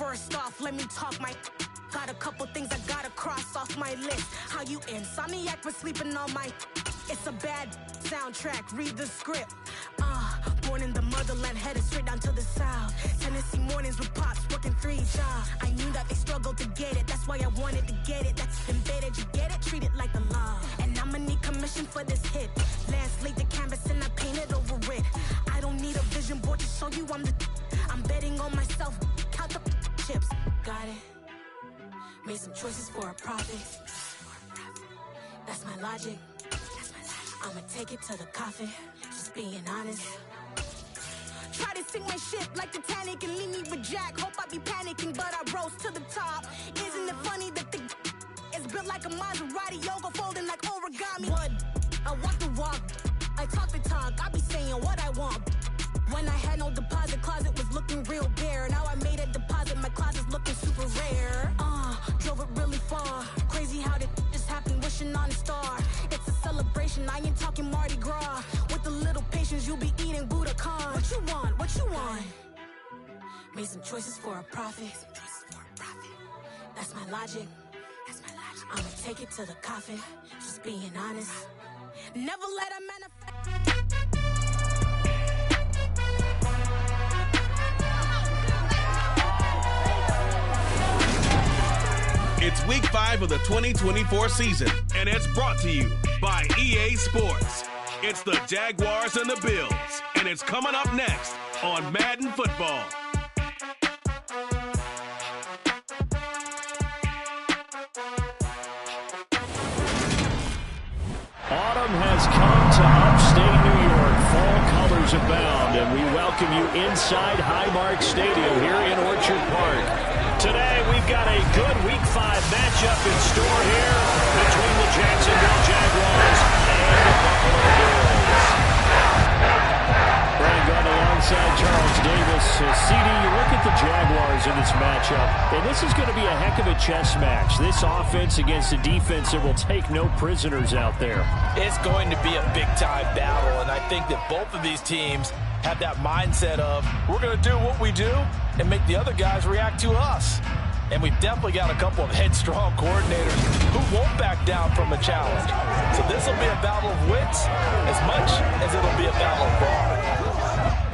First off, let me talk my. Got a couple things I gotta cross off my list. How you insomniac for sleeping on my. It's a bad soundtrack, read the script. Born in the motherland, headed straight down to the south. Tennessee mornings with pops, working 3 jobs. I knew that they struggled to get it, that's why I wanted to get it. That's embedded, you get it, treat it like the law. And I'ma need commission for this hit. Last laid the canvas and I painted over it. I don't need a vision board to show you I'm betting on myself, count the chips. Got it. Made some choices for a profit. That's my logic. I'ma take it to the coffin, just being honest. Try to sink my ship like Titanic and leave me with Jack. Hope I be panicking, but I rose to the top. Isn't it funny that the is built like a Maserati, yoga folding like origami? What? I walk the walk, I talk the talk, I be saying what I want. When I had no deposit, closet was looking real bare. Now I made a deposit, my closet's looking super rare. Drove it really far. Crazy how that just happened, wishing on a star. It's a celebration, I ain't talking Mardi Gras. With a little patience, you'll be eating Budokan. What you want? What you want? Made some choices for a profit. That's my logic. I'ma take it to the coffin, just being honest. Never let a manifest. It's week 5 of the 2024 season, and it's brought to you by EA Sports. It's the Jaguars and the Bills, and it's coming up next on Madden Football. Autumn has come to upstate New York. Fall colors abound, and we welcome you inside Highmark Stadium here in Orchard Park. Today, we've got a good Week 5 matchup in store here between the Jacksonville Jaguars and the Buffalo Bills. Brian Gunn alongside Charles Davis. CD, you look at the Jaguars in this matchup, and this is going to be a heck of a chess match. This offense against a defense that will take no prisoners out there. It's going to be a big-time battle, and I think that both of these teams have that mindset of, we're going to do what we do and make the other guys react to us. And we've definitely got a couple of headstrong coordinators who won't back down from a challenge. So this will be a battle of wits as much as it'll be a battle of brawn.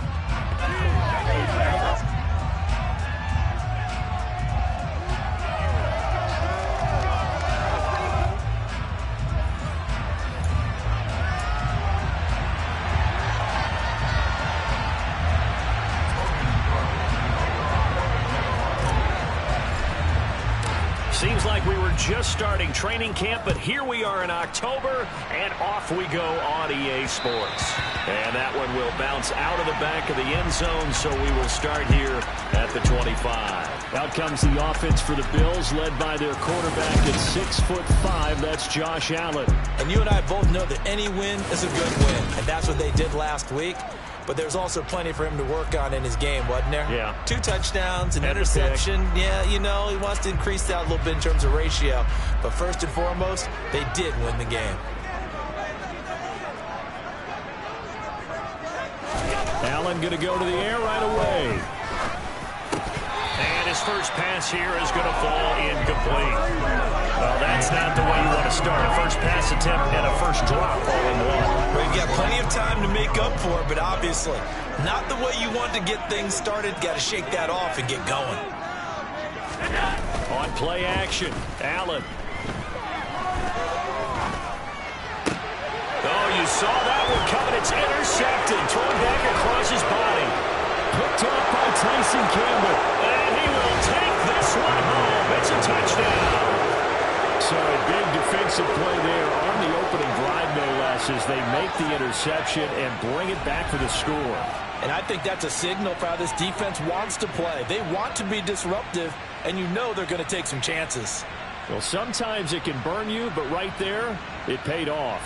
Seems like we were just starting training camp, but here we are in October, and off we go on EA Sports. And that one will bounce out of the back of the end zone, so we will start here at the 25. Out comes the offense for the Bills, led by their quarterback at 6'5". That's Josh Allen. And you and I both know that any win is a good win, and that's what they did last week. But there's also plenty for him to work on in his game, wasn't there? Yeah. 2 touchdowns, an interception. Yeah, you know, he wants to increase that a little bit in terms of ratio. But first and foremost, they did win the game. Allen going to go to the air right away. And his first pass here is going to fall incomplete. Well, that's not the way you want to start. A first pass attempt and a first drop all in one. Well, you've got plenty of time to make up for it, but obviously not the way you want to get things started. Got to shake that off and get going. On play action, Allen. Oh, you saw that one coming. It's intercepted. Thrown back across his body. Picked off by Tyson Campbell. And he will take this one home. It's a touchdown. So a big defensive play there on the opening drive, no less, as they make the interception and bring it back for the score. And I think that's a signal for how this defense wants to play. They want to be disruptive, and you know they're going to take some chances. Well, sometimes it can burn you, but right there, it paid off.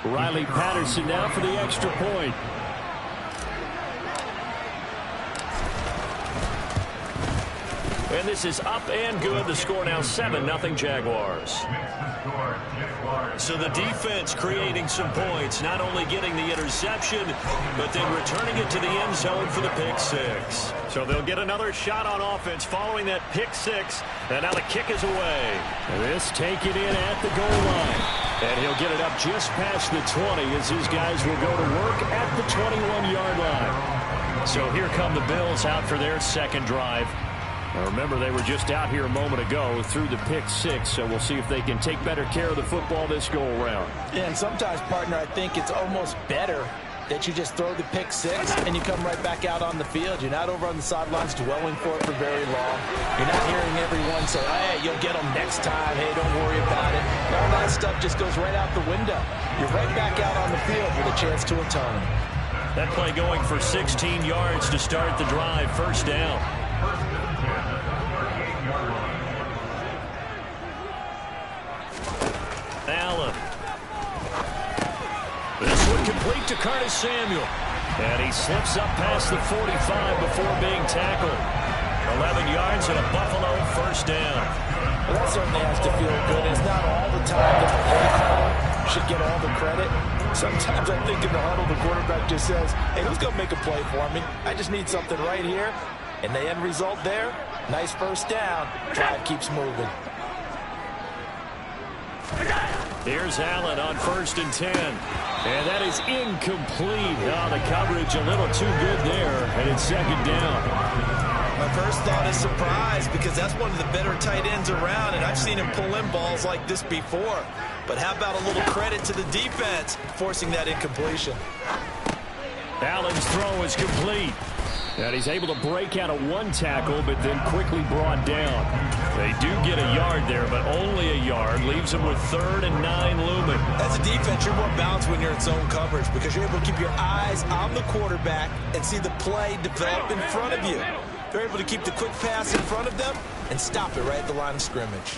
Riley Patterson now for the extra point. And this is up and good. The score now 7-0 Jaguars. So the defense creating some points, not only getting the interception, but then returning it to the end zone for the pick six. So they'll get another shot on offense following that pick six. And now the kick is away. This taken in at the goal line. And he'll get it up just past the 20 as his guys will go to work at the 21-yard line. So here come the Bills out for their second drive. Now remember, they were just out here a moment ago through the pick six, so we'll see if they can take better care of the football this go-around. Yeah, and sometimes, partner, I think it's almost better that you just throw the pick six and you come right back out on the field. You're not over on the sidelines dwelling for it for very long. You're not hearing everyone say, hey, you'll get them next time. Hey, don't worry about it. All that stuff just goes right out the window. You're right back out on the field with a chance to atone. That play going for 16 yards to start the drive. First down. Allen. This one complete to Curtis Samuel. And he slips up past the 45 before being tackled. 11 yards and a Buffalo first down. Well, that certainly has to feel good. It's not all the time that the play caller should get all the credit. Sometimes I think in the huddle, the quarterback just says, hey, who's going to make a play for me? I just need something right here. And the end result there, nice first down. Drive keeps moving. Here's Allen on 1st and 10. And that is incomplete. Oh, the coverage a little too good there. And it's second down. My first thought is surprise, because that's one of the better tight ends around, and I've seen him pull in balls like this before. But how about a little credit to the defense forcing that incompletion? Allen's throw is complete. And he's able to break out of one tackle, but then quickly brought down. They do get a yard there, but only a yard. Leaves them with 3rd and 9 looming. As a defense, you're more balanced when you're in zone coverage because you're able to keep your eyes on the quarterback and see the play develop in front of you. They're able to keep the quick pass in front of them and stop it right at the line of scrimmage.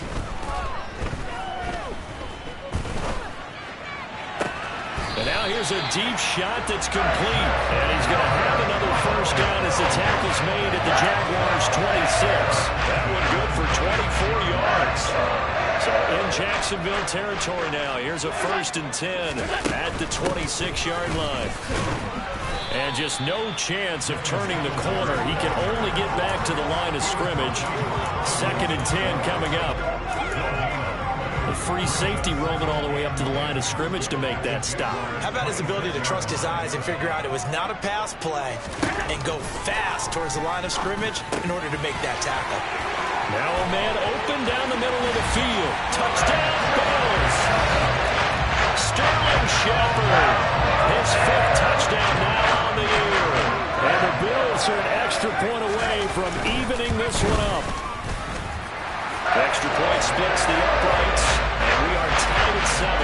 And now here's a deep shot that's complete. And he's going to have another first down as the tackle's made at the Jaguars' 26. That one good for 24 yards. So in Jacksonville territory now. Here's a 1st and 10 at the 26-yard line. And just no chance of turning the corner. He can only get back to the line of scrimmage. 2nd and 10 coming up. A free safety roaming all the way up to the line of scrimmage to make that stop. How about his ability to trust his eyes and figure out it was not a pass play and go fast towards the line of scrimmage in order to make that tackle. Now a man open down the middle of the field. Touchdown, Bills. Sterling Shepard. His 5th touchdown now on the year. And the Bills are an extra point away from evening this one up. Extra point splits the uprights, and we are tied at 7.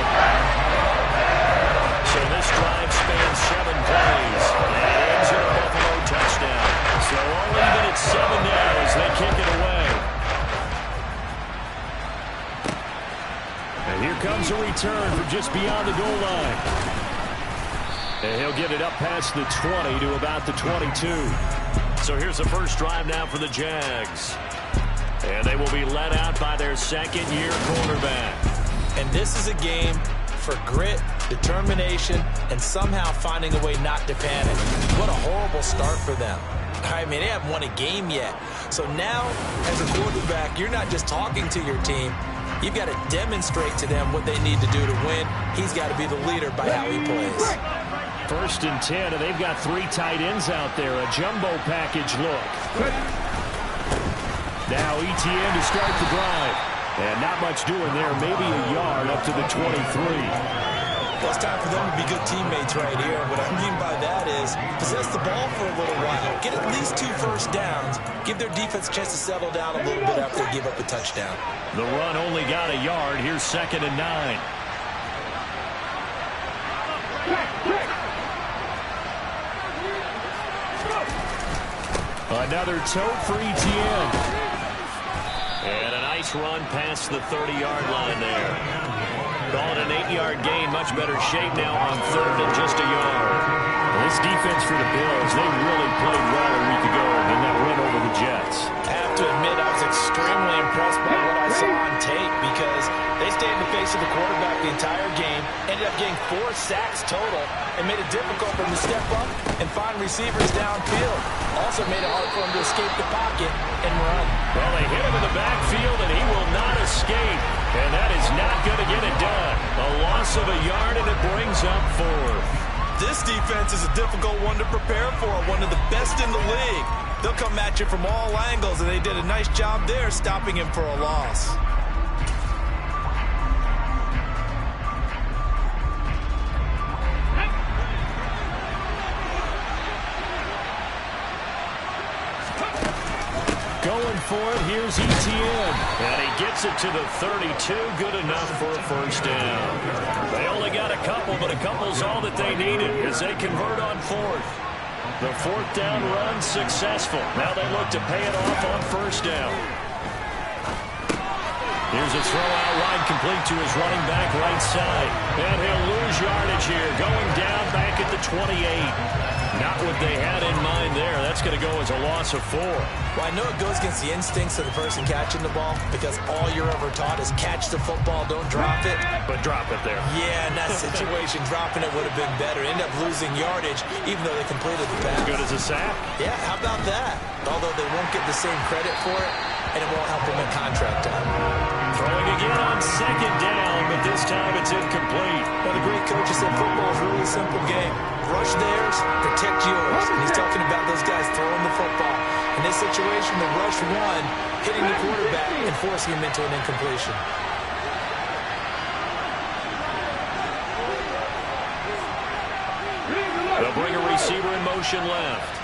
So this drive spans 7 plays, and it ends in a Buffalo touchdown. So all even at 7 now as they kick it away. And here comes a return from just beyond the goal line. And he'll get it up past the 20 to about the 22. So here's the first drive now for the Jags. And they will be led out by their 2nd-year quarterback. And this is a game for grit, determination, and somehow finding a way not to panic. What a horrible start for them. I mean, they haven't won a game yet. So now, as a quarterback, you're not just talking to your team. You've got to demonstrate to them what they need to do to win. He's got to be the leader by how he plays. 1st and 10, and they've got 3 tight ends out there. A jumbo package look. Now ETN to start the drive. And not much doing there. Maybe a yard up to the 23. Well, it's time for them to be good teammates right here. What I mean by that is possess the ball for a little while. Get at least 2 first downs. Give their defense a chance to settle down a little bit after they give up a touchdown. The run only got a yard. Here's 2nd and 9. Another tote for ETN. And a nice run past the 30-yard line there. Call it an 8-yard gain. Much better shape now on 3rd and just a yard. This defense for the Bills, they really played well a week ago in that win over the Jets. I have to admit, I was impressed by what I saw on tape because they stayed in the face of the quarterback the entire game, ended up getting 4 sacks total, and made it difficult for him to step up and find receivers downfield. Also made it hard for him to escape the pocket and run. Well, they hit him in the backfield, and he will not escape. And that is not going to get it done. A loss of a yard, and it brings up 4. This defense is a difficult one to prepare for, one of the best in the league. They'll come at you from all angles, and they did a nice job there stopping him for a loss. Going for it, here's Etienne. And he gets it to the 32, good enough for a first down. They only got a couple, but a couple's all that they needed as they convert on 4th. The 4th down run successful. Now they look to pay it off on first down. Here's a throw out wide, complete to his running back right side. And he'll lose yardage here, going down back at the 28. Not what they had in mind there. That's going to go as a loss of 4. Well, I know it goes against the instincts of the person catching the ball because all you're ever taught is catch the football, don't drop it. But drop it there. Yeah, in that situation, dropping it would have been better. End up losing yardage even though they completed the pass. As good as a sack? Yeah, how about that? Although they won't get the same credit for it, and it won't help them in contract time. Throwing again on 2nd down, but this time it's incomplete. Well, the great coach said football is really a simple game. Rush theirs, protect yours. And he's talking about those guys throwing the football. In this situation, the rush one, hitting the quarterback and forcing him into an incompletion. They'll bring a receiver in motion left.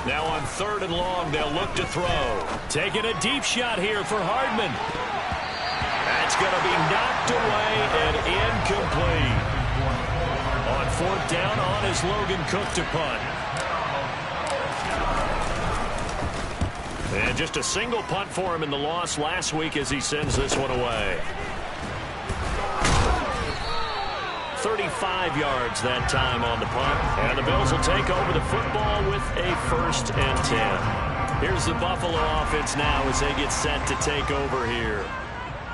Now on 3rd and long, they'll look to throw. Taking a deep shot here for Hardman. That's going to be knocked away and incomplete. On 4th down, on is Logan Cook to punt. And just a single punt for him in the loss last week as he sends this one away. 35 yards that time on the punt. And the Bills will take over the football with a 1st and 10. Here's the Buffalo offense now as they get set to take over here.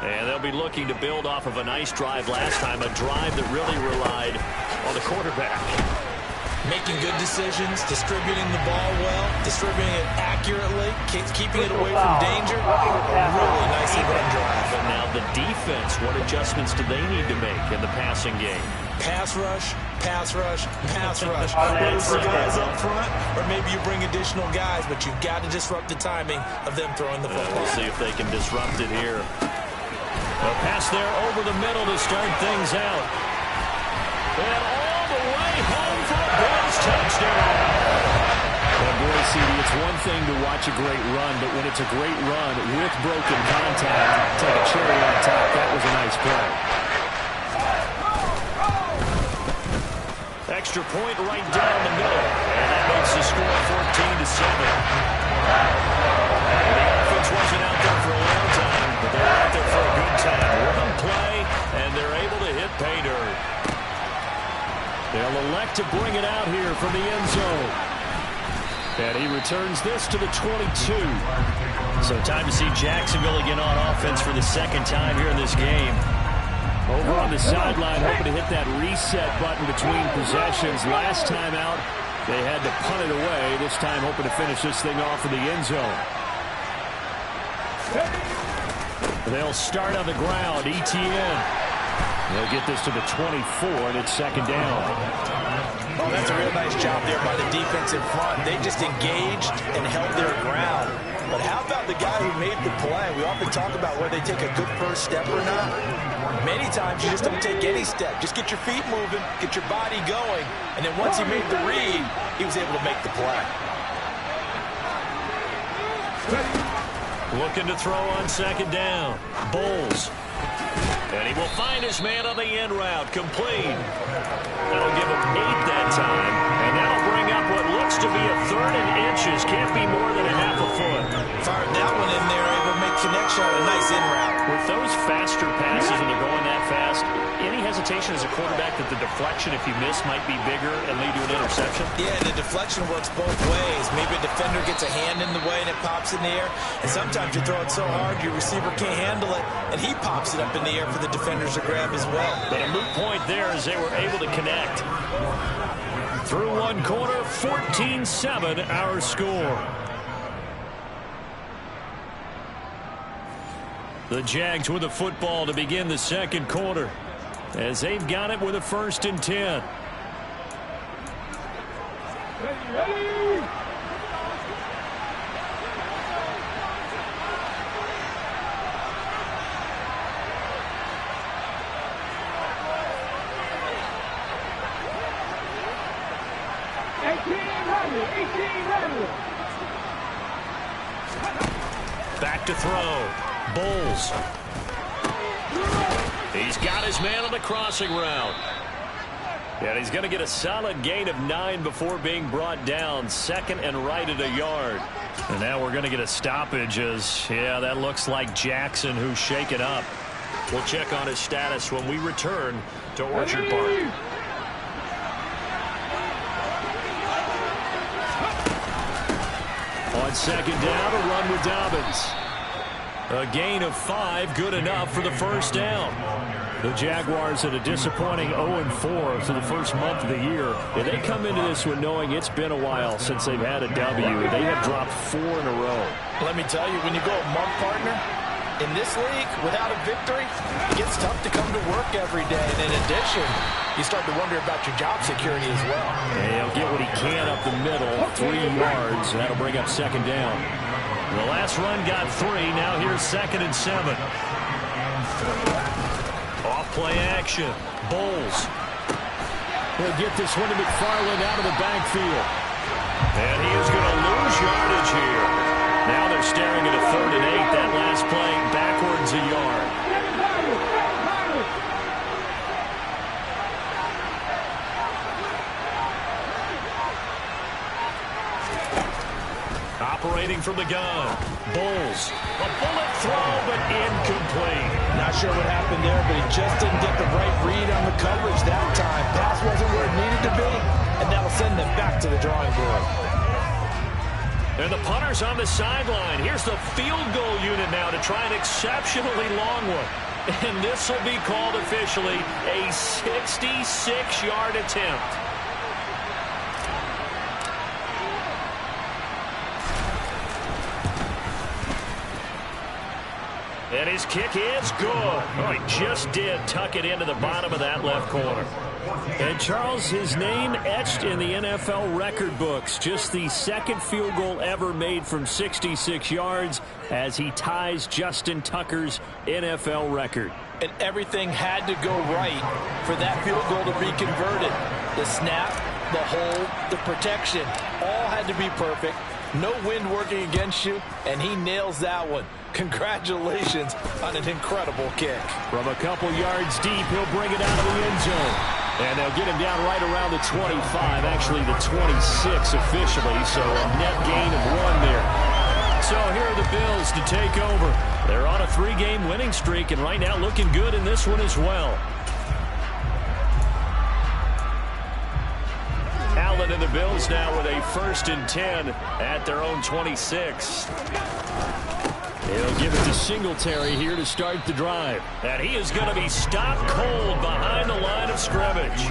And they'll be looking to build off of a nice drive last time, a drive that really relied on the quarterback. Making good decisions, distributing the ball well, distributing it accurately, keeping it away from danger. Really nicely run drive. But now the defense, what adjustments do they need to make in the passing game? Pass rush, pass rush, pass rush. Whether it's the guys up front, or maybe you bring additional guys, but you've got to disrupt the timing of them throwing the football. We'll see if they can disrupt it here. A pass there over the middle to start things out. And all the way home for a Bills touchdown. Well, boy, CD, it's one thing to watch a great run, but when it's a great run with broken contact, take a cherry on top. That was a nice play. Extra point right down the middle. And that makes the score 14-7. The offense wasn't out there for a long time, but they're out there for a good time. One play, and they're able to hit pay dirt. They'll elect to bring it out here from the end zone. And he returns this to the 22. So time to see Jacksonville again on offense for the 2nd time here in this game. Over on the sideline, hoping to hit that reset button between possessions. Last time out, they had to punt it away. This time hoping to finish this thing off in the end zone. They'll start on the ground. Etienne. They'll get this to the 24, and it's 2nd down. Well, that's a real nice job there by the defense in front. They just engaged and held their ground. But how about the guy who made the play? We often talk about whether they take a good first step or not. Many times you just don't take any step. Just get your feet moving, get your body going, and then once he made the read, he was able to make the play. Looking to throw on 2nd down. Bowles. And he will find his man on the end route. Complete. That'll give him 8 that time. And that'll bring up what looks to be a 3rd and inches. Can't be more than a half a foot. Fired that one in there, able to make connection on a nice in route. With those faster passes and they're going that fast, any hesitation as a quarterback that the deflection, if you miss, might be bigger and lead to an interception? Yeah, the deflection works both ways. Maybe a defender gets a hand in the way and it pops in the air. And sometimes you throw it so hard your receiver can't handle it, and he pops it up in the air for the defenders to grab as well. But a moot point there as they were able to connect. Through one quarter, 14-7 our score. The Jags with the football to begin the second quarter as they've got it with a 1st and 10. Ready. Back to throw. Bowles. He's got his man on the crossing route. And he's going to get a solid gain of 9 before being brought down. 2nd and right at a yard. And now we're going to get a stoppage as, yeah, that looks like Jackson who's shaken up. We'll check on his status when we return to Orchard Park. On 2nd down, a run with Dobbins. A gain of 5, good enough for the 1st down. The Jaguars had a disappointing 0-4 for the first month of the year. And they come into this one knowing it's been a while since they've had a W. They have dropped 4 in a row. Let me tell you, when you go a month, partner, in this league, without a victory, it gets tough to come to work every day. And in addition, you start to wonder about your job security as well. And he'll get what he can up the middle, 3 yards, and that'll bring up 2nd down. The last run got 3. Now here's 2nd and 7. Off play action. Bowles. He'll get this one to McFarland out of the backfield. And he is going to lose yardage here. Now they're staring at a 3rd and 8. That last play backwards a yard. Operating from the gun. Bowles. A bullet throw, but incomplete. Not sure what happened there, but he just didn't get the right read on the coverage that time. Pass wasn't where it needed to be, and that'll send them back to the drawing board. And the punter's on the sideline. Here's the field goal unit now to try an exceptionally long one. And this will be called officially a 66-yard attempt. And his kick is good. Oh, he just did tuck it into the bottom of that left corner. And Charles, his name etched in the NFL record books. Just the 2nd field goal ever made from 66 yards as he ties Justin Tucker's NFL record. And everything had to go right for that field goal to be converted. The snap, the hold, the protection, all had to be perfect. No wind working against you, and he nails that one. Congratulations on an incredible kick. From a couple yards deep, he'll bring it out of the end zone. And they'll get him down right around the 25, actually the 26 officially, so a net gain of 1 there. So here are the Bills to take over. They're on a 3-game winning streak, and right now looking good in this one as well. Allen and the Bills now with a 1st and 10 at their own 26. He'll give it to Singletary here to start the drive. And he is going to be stopped cold behind the line of scrimmage.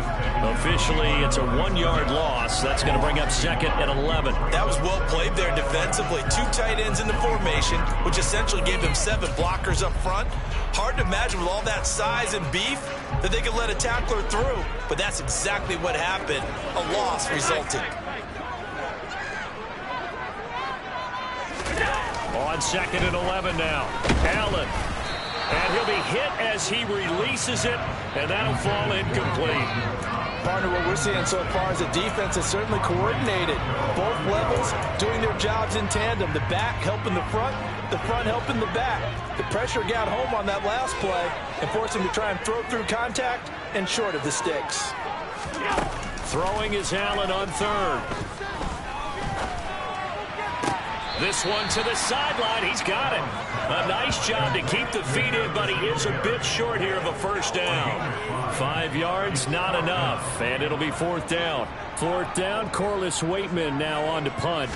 Officially, it's a 1-yard loss. That's going to bring up 2nd and 11. That was well played there defensively. 2 tight ends in the formation, which essentially gave them 7 blockers up front. Hard to imagine with all that size and beef that they could let a tackler through. But that's exactly what happened. A loss resulted. On 2nd and 11 now. Allen. And he'll be hit as he releases it, and that'll fall incomplete. Partner, what we're seeing so far is the defense is certainly coordinated. Both levels doing their jobs in tandem. The back helping the front helping the back. The pressure got home on that last play and forced him to try and throw through contact and short of the sticks. Throwing is Allen on 3rd. This one to the sideline. He's got it. A nice job to keep the feet in, but he is a bit short here of a first down. 5 yards, not enough, and it'll be 4th down. 4th down, Corliss Waitman now on to punt.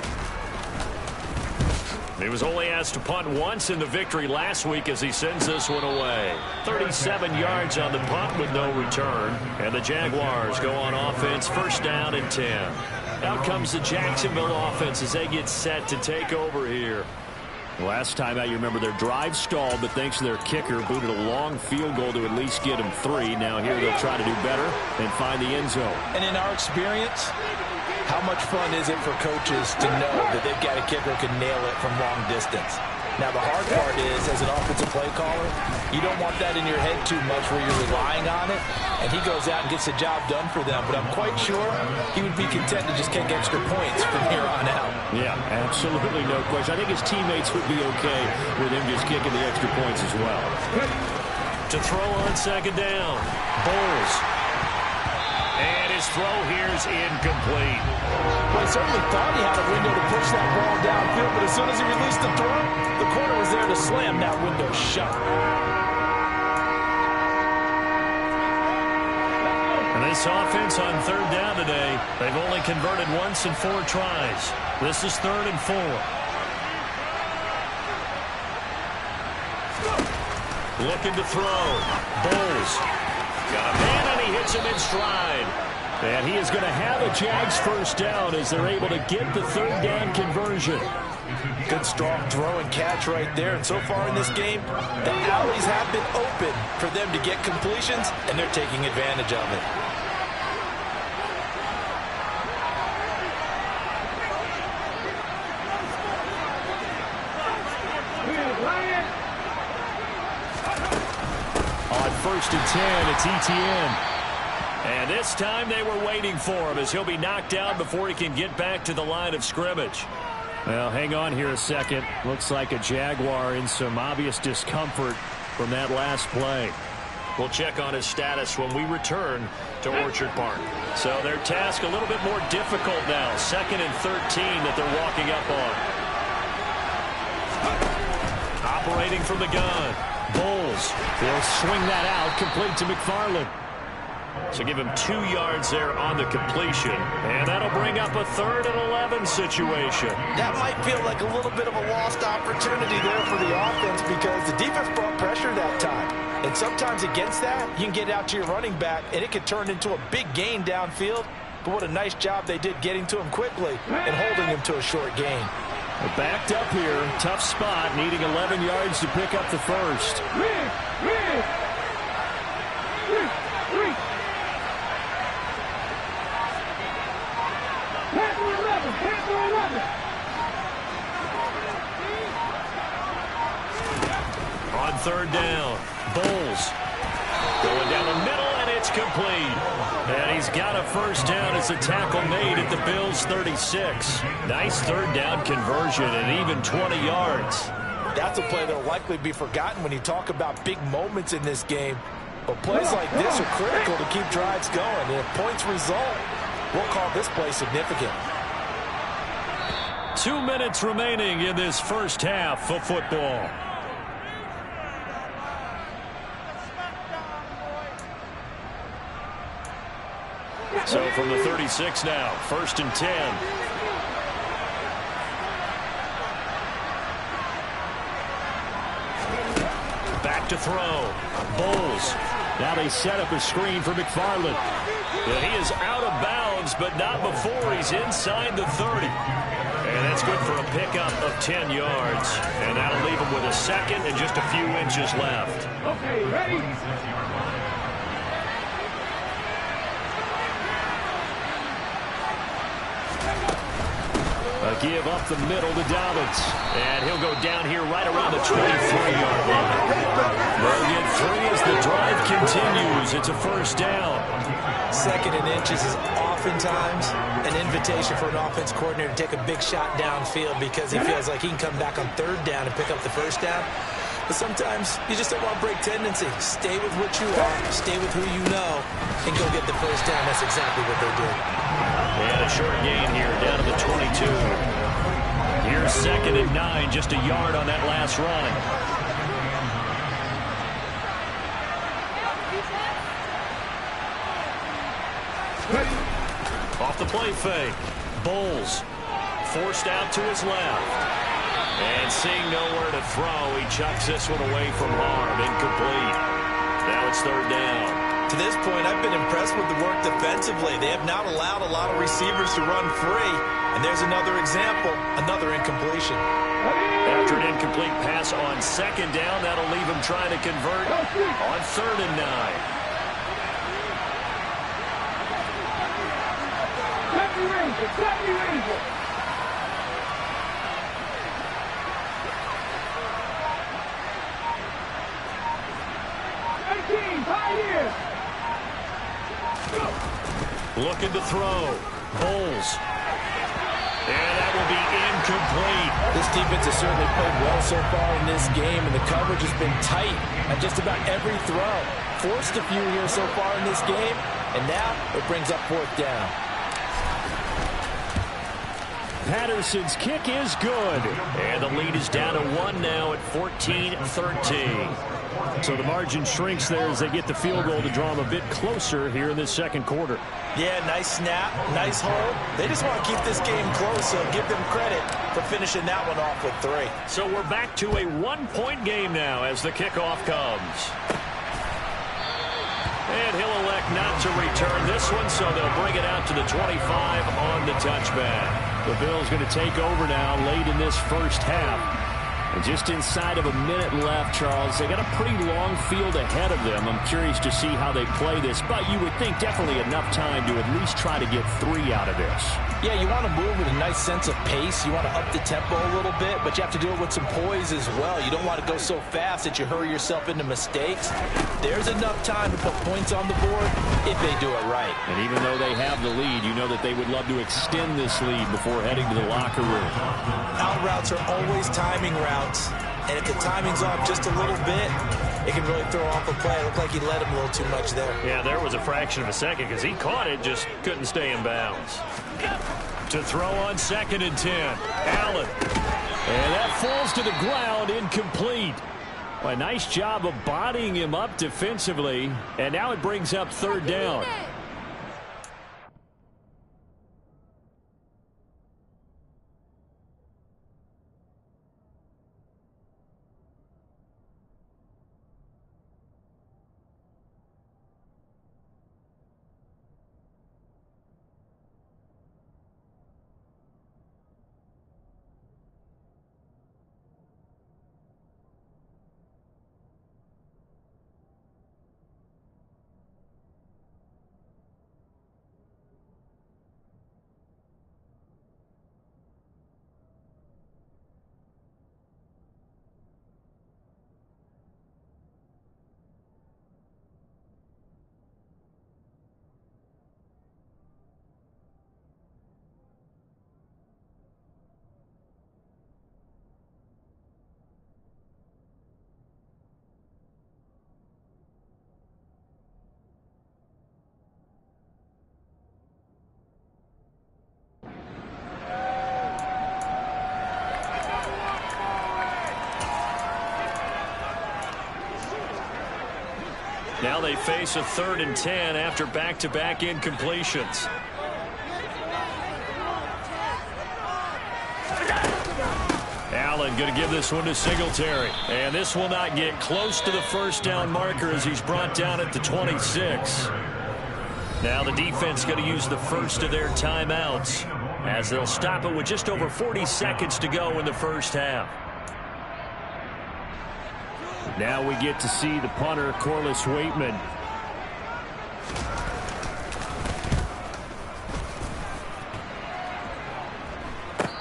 He was only asked to punt once in the victory last week as he sends this one away. 37 yards on the punt with no return. And the Jaguars go on offense, 1st down and 10. Out comes the Jacksonville offense as they get set to take over here. Last time out, you remember their drive stalled, but thanks to their kicker, booted a long field goal to at least get them 3. Now here they'll try to do better and find the end zone. And in our experience, how much fun is it for coaches to know that they've got a kicker who can nail it from long distance? Now, the hard part is, as an offensive play caller, you don't want that in your head too much where you're relying on it, and he goes out and gets the job done for them. But I'm quite sure he would be content to just kick extra points from here on out. Yeah, absolutely no question. I think his teammates would be okay with him just kicking the extra points as well. To throw on 2nd down, Bowles. And his throw here is incomplete. Well, he certainly thought he had a window to push that ball downfield, but as soon as he released the throw, the corner was there to slam that window shut. And this offense on 3rd down today, they've only converted once in 4 tries. This is 3rd and 4. Looking to throw. Bowles. Got a man, and he hits him in stride. And he is going to have a Jags 1st down as they're able to get the 3rd down conversion. Good strong throw and catch right there. And so far in this game, the alleys have been open for them to get completions, and they're taking advantage of it. On 1st and 10, it's ETN. And this time they were waiting for him as he'll be knocked down before he can get back to the line of scrimmage. Well, hang on here a second. Looks like a Jaguar in some obvious discomfort from that last play. We'll check on his status when we return to Orchard Park. So their task a little bit more difficult now. 2nd and 13 that they're walking up on. Operating from the gun. Bowles will swing that out, complete to McFarland. So give him 2 yards there on the completion. And that'll bring up a 3rd and 11 situation. That might feel like a little bit of a lost opportunity there for the offense because the defense brought pressure that time. And sometimes against that, you can get out to your running back, and it could turn into a big gain downfield. But what a nice job they did getting to him quickly and holding him to a short gain. Backed up here, tough spot, needing 11 yards to pick up the 1st. On 3rd down, Bowles going down the middle, and it's complete. And he's got a 1st down as a tackle made at the Bills' 36. Nice 3rd down conversion and even 20 yards. That's a play that'll likely be forgotten when you talk about big moments in this game. But plays like this are critical to keep drives going. And if points result, we'll call this play significant. 2 minutes remaining in this 1st half of football. So from the 36 now, 1st and 10. Back to throw. Bowles. Now they set up a screen for McFarland. And he is out of bounds, but not before he's inside the 30. And that's good for a pickup of 10 yards. And that'll leave him with a 2nd and just a few inches left. Okay, ready? A give up the middle to Dobbins. And he'll go down here right around the 23-yard line. They'll get 3 as the drive continues. It's a 1st down. 2nd and inches is oftentimes an invitation for an offense coordinator to take a big shot downfield because he feels like he can come back on 3rd down and pick up the 1st down. But sometimes you just don't want to break tendency. Stay with what you are, stay with who you know, and go get the 1st down. That's exactly what they did. And a short gain here down to the 22. Here Here's 2nd and 9, just a yard on that last run. Off the play fake. Bowles forced out to his left. And seeing nowhere to throw, he chucks this one away from harm. Incomplete. Now it's 3rd down. To this point, I've been impressed with the work defensively. They have not allowed a lot of receivers to run free. And there's another example, another incompletion. After an incomplete pass on 2nd down, that'll leave him trying to convert on 3rd and 9. Looking to throw. Bowles. And that will be incomplete. This defense has certainly played well so far in this game, and the coverage has been tight at just about every throw. Forced a few here so far in this game, and now it brings up 4th down. Patterson's kick is good. And the lead is down to 1 now at 14-13. So the margin shrinks there as they get the field goal to draw them a bit closer here in this 2nd quarter. Yeah, nice snap, nice hold. They just want to keep this game close, so give them credit for finishing that one off with 3. So we're back to a 1-point game now as the kickoff comes. And he'll elect not to return this one, so they'll bring it out to the 25 on the touchback. The Bills going to take over now late in this first half. And just inside of a minute left, Charles, they got a pretty long field ahead of them. I'm curious to see how they play this, but you would think definitely enough time to at least try to get 3 out of this. Yeah, you want to move with a nice sense of pace. You want to up the tempo a little bit, but you have to do it with some poise as well. You don't want to go so fast that you hurry yourself into mistakes. There's enough time to put points on the board if they do it right. And even though they have the lead, you know that they would love to extend this lead before heading to the locker room. Out routes are always timing routes, and if the timing's off just a little bit, it can really throw off a play. It looked like he let him a little too much there. Yeah, there was a fraction of a second because he caught it, just couldn't stay in bounds. To throw on 2nd and 10. Allen. And that falls to the ground, incomplete. Well, a nice job of bodying him up defensively. And now it brings up 3rd down. Now they face a 3rd and 10 after back-to-back incompletions. Allen going to give this one to Singletary. And this will not get close to the 1st down marker as he's brought down at the 26. Now the defense going to use the first of their timeouts as they'll stop it with just over 40 seconds to go in the first half. Now we get to see the punter, Corliss Waitman.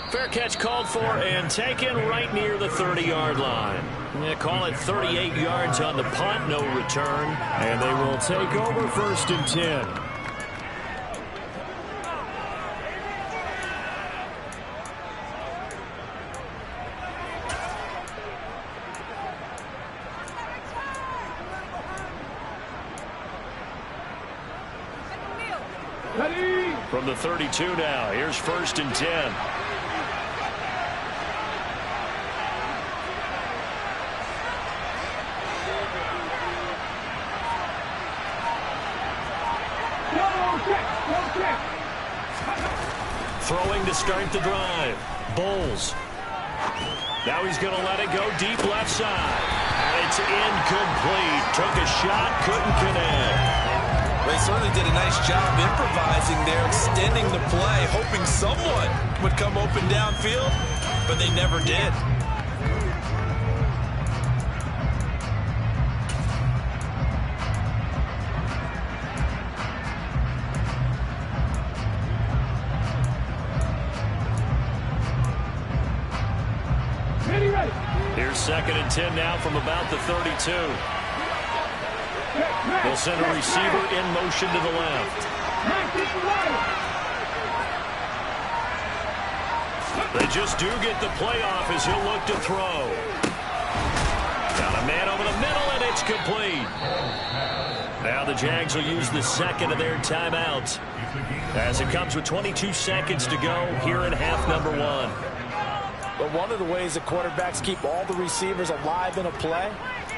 Fair catch called for and taken right near the 30-yard line. They call it 38 yards on the punt, no return. And they will take over 1st and 10. From the 32 now, here's 1st and 10. Throwing to start the drive. Bulls. Now he's going to let it go deep left side. And it's incomplete. Took a shot, couldn't connect. They certainly did a nice job improvising there, extending the play, hoping someone would come open downfield, but they never did. Here's 2nd and 10 now from about the 32. They'll send a receiver in motion to the left. They just do get the play off as he'll look to throw. Got a man over the middle, and it's complete. Now the Jags will use the second of their timeouts as it comes with 22 seconds to go here in half number 1. But one of the ways that quarterbacks keep all the receivers alive in a play,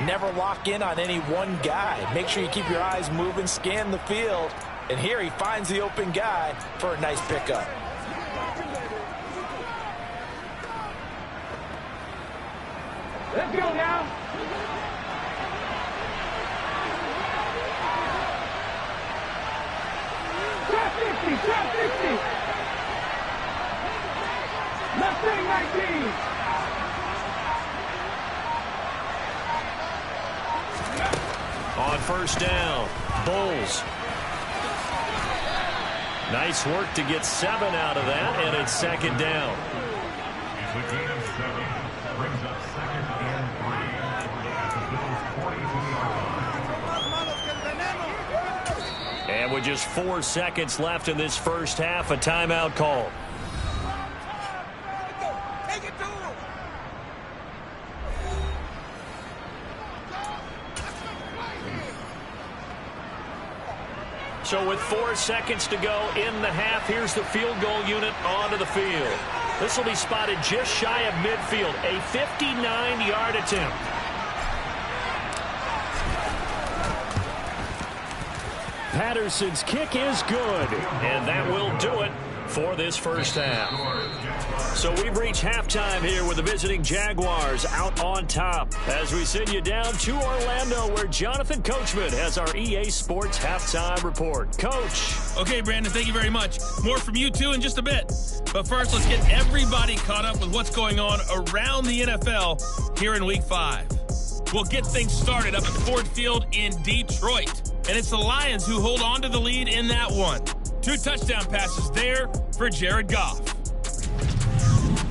never lock in on any one guy. Make sure you keep your eyes moving, scan the field. And here he finds the open guy for a nice pickup. Let's go now. Top 60, top 60. Left wing 19. On first down, Bulls. Nice work to get 7 out of that, and it's 2nd down. The gain of 7 brings up 2nd and 3 at the Bills' 40-yard line. And with just 4 seconds left in this first half, a timeout call. So with 4 seconds to go in the half, here's the field goal unit onto the field. This will be spotted just shy of midfield, a 59-yard attempt. Patterson's kick is good, and that will do it for this first half. So we've reached halftime here with the visiting Jaguars out on top as we send you down to Orlando where Jonathan Coachman has our EA Sports halftime report. Coach. Okay, Brandon, thank you very much. More from you two in just a bit. But first, let's get everybody caught up with what's going on around the NFL here in Week 5. We'll get things started up at Ford Field in Detroit. And it's the Lions who hold on to the lead in that one. 2 touchdown passes there for Jared Goff.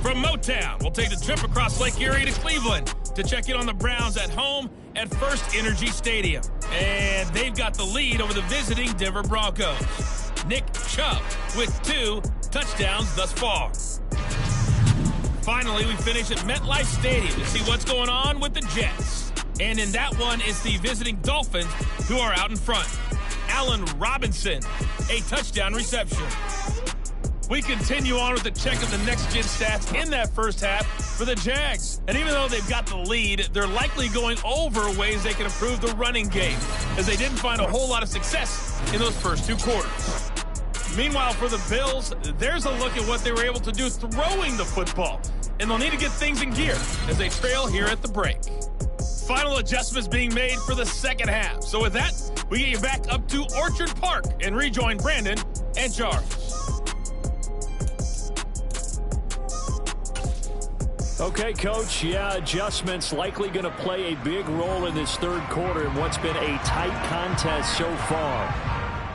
From Motown, we'll take the trip across Lake Erie to Cleveland to check in on the Browns at home at First Energy Stadium. And they've got the lead over the visiting Denver Broncos. Nick Chubb with 2 touchdowns thus far. Finally, we finish at MetLife Stadium to see what's going on with the Jets. And in that one, it's the visiting Dolphins who are out in front. Allen Robinson, a touchdown reception. We continue on with the check of the next-gen stats in that first half for the Jags. And even though they've got the lead, they're likely going over ways they can improve the running game, as they didn't find a whole lot of success in those first 2 quarters. Meanwhile, for the Bills, there's a look at what they were able to do throwing the football. And they'll need to get things in gear as they trail here at the break. Final adjustments being made for the second half. So with that, we get you back up to Orchard Park and rejoin Brandon and Charles. Okay, Coach. Yeah, adjustments likely going to play a big role in this third quarter in what's been a tight contest so far.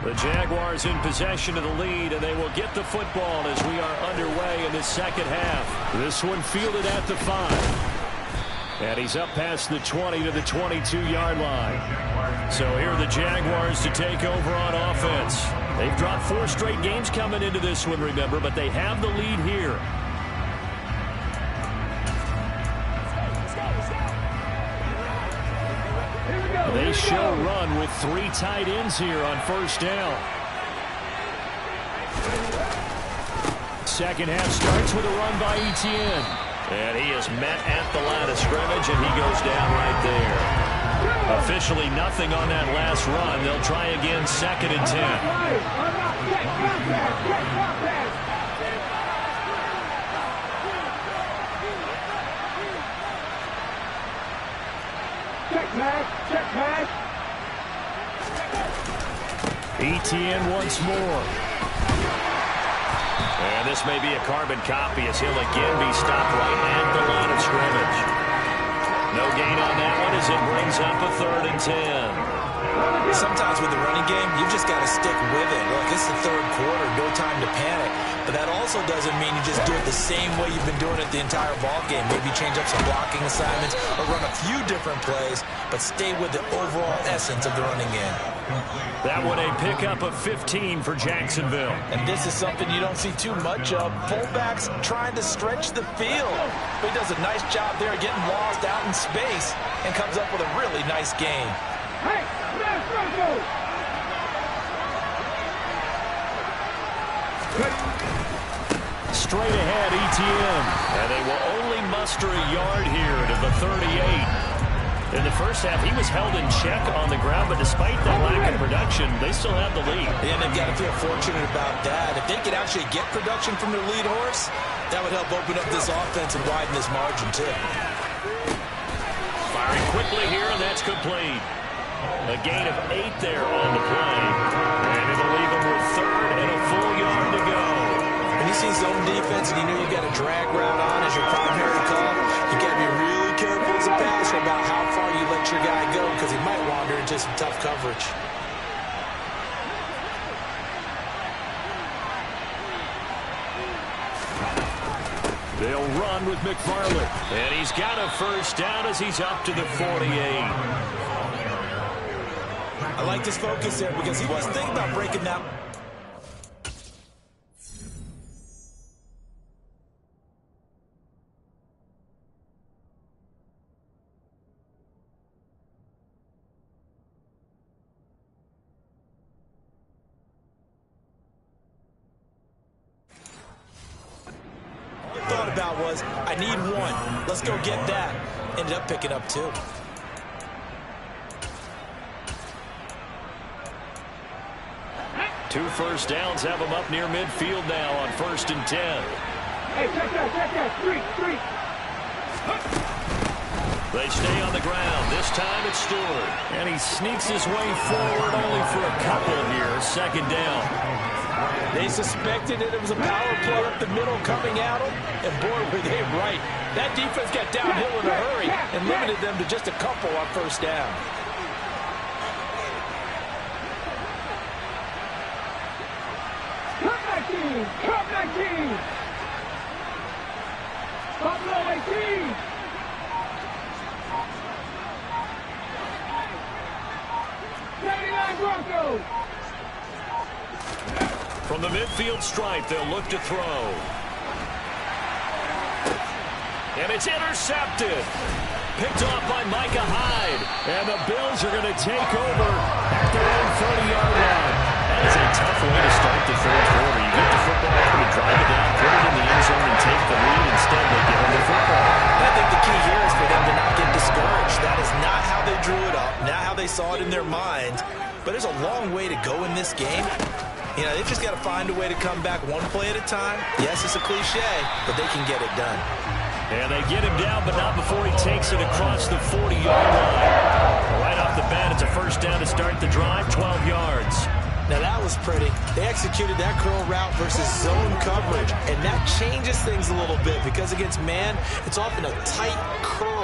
The Jaguars in possession of the lead, and they will get the football as we are underway in the second half. This one fielded at the 5. And he's up past the 20 to the 22-yard line. So here are the Jaguars to take over on offense. They've dropped 4 straight games coming into this one, remember, but they have the lead here. They show run with 3 tight ends here on first down. Second half starts with a run by Etienne. And he is met at the line of scrimmage, and he goes down right there. Officially nothing on that last run. They'll try again, 2nd and 10. Check pass. Check pass. ETN once more. And this may be a carbon copy as he'll again be stopped right at the line of scrimmage. No gain on that one as it brings up a 3rd and 10. Sometimes with the running game, you've just got to stick with it. Look, it's the 3rd quarter, no time to panic. But that also doesn't mean you just do it the same way you've been doing it the entire ball game. Maybe change up some blocking assignments or run a few different plays, but stay with the overall essence of the running game. That one a pickup of 15 for Jacksonville. And this is something you don't see too much of. Fullbacks trying to stretch the field. But he does a nice job there getting lost out in space and comes up with a really nice gain. Hey, left circle. Straight ahead, ETN. And they will only muster a yard here to the 38. In the first half, he was held in check on the ground, but despite that lack of production, they still have the lead. And they've got to feel fortunate about that. If they could actually get production from their lead horse, that would help open up this offense and widen this margin, too. Firing quickly here, and that's complete. A gain of 8 there on the play. And it'll leave him with 3rd and a full yard to go. When you see zone defense and you know you've got a drag route on as your primary call, you got to be really careful as a passer about how far you let your guy go because he might wander into some tough coverage. They'll run with McFarland. And he's got a first down as he's up to the 48. I like this focus there because he was thinking about breaking that. Thought about was, I need 1. Let's go get that. Ended up picking up 2. 2 first downs have him up near midfield now on 1st and 10. Hey, check that. Street. They stay on the ground. This time it's Stewart. And he sneaks his way forward only for a couple here. 2nd down. They suspected it was a power play up the middle coming at them, and boy, were they right. That defense got downhill in a hurry and limited them to just a couple on 1st down. Come 19. Buffalo 18. Broncos. From the midfield stripe, they'll look to throw. And it's intercepted. Picked off by Micah Hyde. And the Bills are going to take over at their own 30-yard line. That is a tough way to start the 3rd quarter. You get the football, you drive it down, put it in the end zone, and take the lead. Instead, they give them the football. And I think the key here is for them to not get discouraged. That is not how they drew it up, not how they saw it in their minds. But there's a long way to go in this game. You know, they've just got to find a way to come back one play at a time. Yes, it's a cliche, but they can get it done. And they get him down, but not before he takes it across the 40-yard line. Right off the bat, it's a first down to start the drive, 12 yards. Now that was pretty. They executed that curl route versus zone coverage, and that changes things a little bit because against man, it's often a tight curl,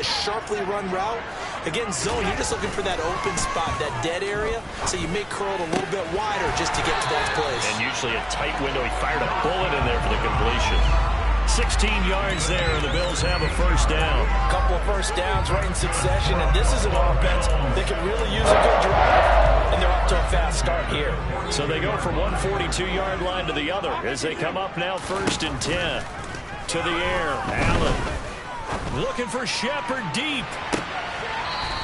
sharply run route. Against zone, you're just looking for that open spot, that dead area, so you may curl it a little bit wider just to get to that place. And usually a tight window. He fired a bullet in there for the completion. 16 yards there, and the Bills have a first down. A couple of first downs right in succession, and this is an offense that could really use a good drive. And they're off to a fast start here. So they go from one 42-yard line to the other as they come up now 1st and 10. To the air, Allen looking for Shepard deep.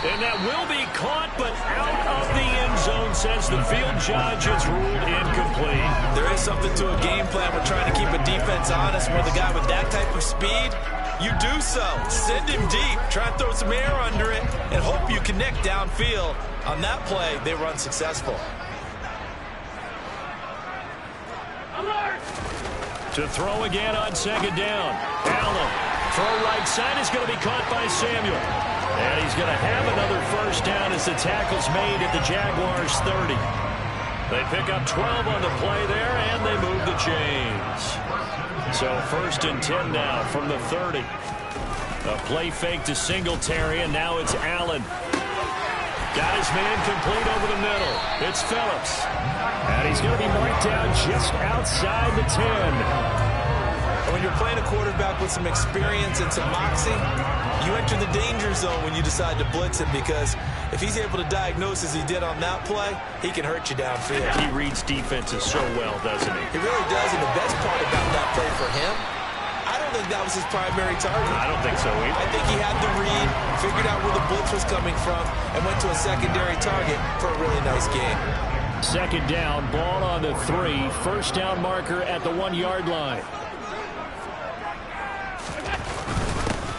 And that will be caught, but out of the end zone, says the field judge. It's ruled incomplete. There is something to a game plan. We're trying to keep a defense honest. With a guy with that type of speed, you do so. Send him deep. Try and throw some air under it and hope you connect downfield. On that play, they were unsuccessful. Alert! To throw again on 2nd down. Allen Throw right side is going to be caught by Samuel. And he's going to have another first down as the tackle's made at the Jaguars' 30. They pick up 12 on the play there, and they move the chains. So 1st and 10 now from the 30. A play fake to Singletary, and now it's Allen. Got his man complete over the middle. It's Phillips. And he's going to be marked down just outside the 10. When you're playing a quarterback with some experience and some moxie, you enter the danger zone when you decide to blitz him, because if he's able to diagnose as he did on that play, he can hurt you downfield. He reads defenses so well, doesn't he? He really does, and the best part about that play for him, I don't think that was his primary target. I don't think so either. I think he had the read, figured out where the blitz was coming from, and went to a secondary target for a really nice game. 2nd down, ball on the 3. First down marker at the 1-yard line.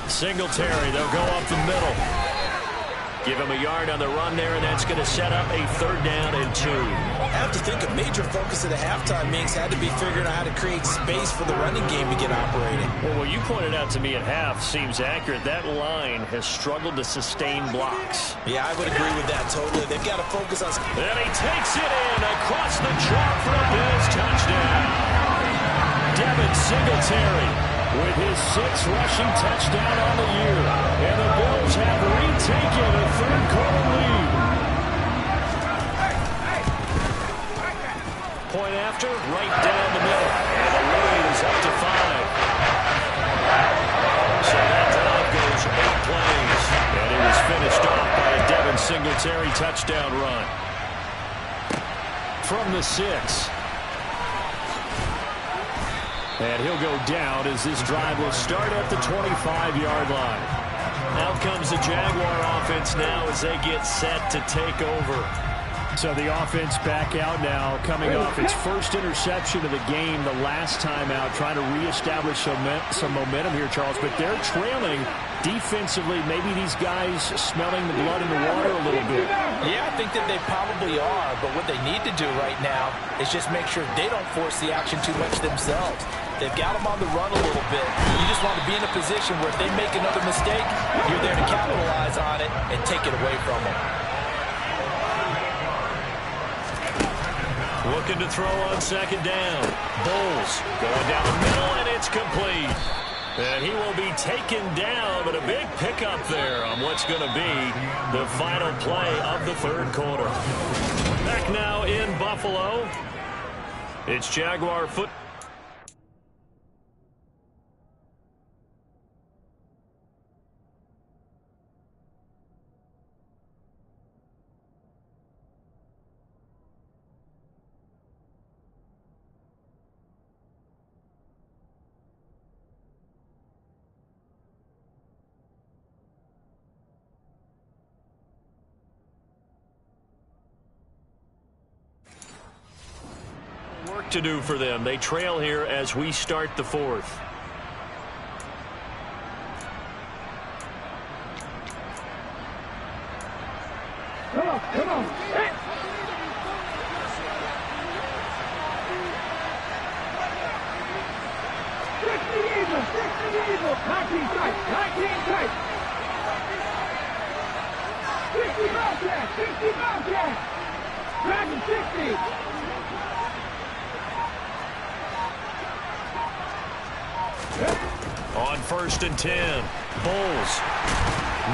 Singletary, they'll go up the middle. Give him a yard on the run there, and that's going to set up a 3rd down and 2. I have to think a major focus of the halftime meetings had to be figuring out how to create space for the running game to get operating. Well, what you pointed out to me at half seems accurate. That line has struggled to sustain blocks. Yeah, I would agree with that totally. They've got to focus on... And he takes it in across the chalk for a Bills touchdown. Devin Singletary with his 6th rushing touchdown on the year. And the Bills have retaken a 3rd-quarter lead. Point after, right down the middle. And the lead is up to 5. So that drive goes 8 plays. And it was finished off by a Devin Singletary touchdown run. From the 6. And he'll go down as this drive will start at the 25-yard line. Out comes the Jaguar offense now as they get set to take over. So the offense back out now, coming off its first interception of the game the last time out, trying to reestablish some momentum here, Charles. But they're trailing defensively. Maybe these guys smelling the blood in the water a little bit. Yeah, I think that they probably are. But what they need to do right now is just make sure they don't force the action too much themselves. They've got them on the run a little bit. You just want to be in a position where if they make another mistake, you're there to capitalize on it and take it away from them. Looking to throw on 2nd down. Bulls going down the middle, and it's complete. And he will be taken down, but a big pickup there on what's going to be the final play of the 3rd quarter. Back now in Buffalo. It's Jaguar football. To do for them. They trail here as we start the 4th. Come on, come on. Hey. Fix the evil. 19 tight. 60 Bobcats. Dragon 60. On 1st and 10. Bulls.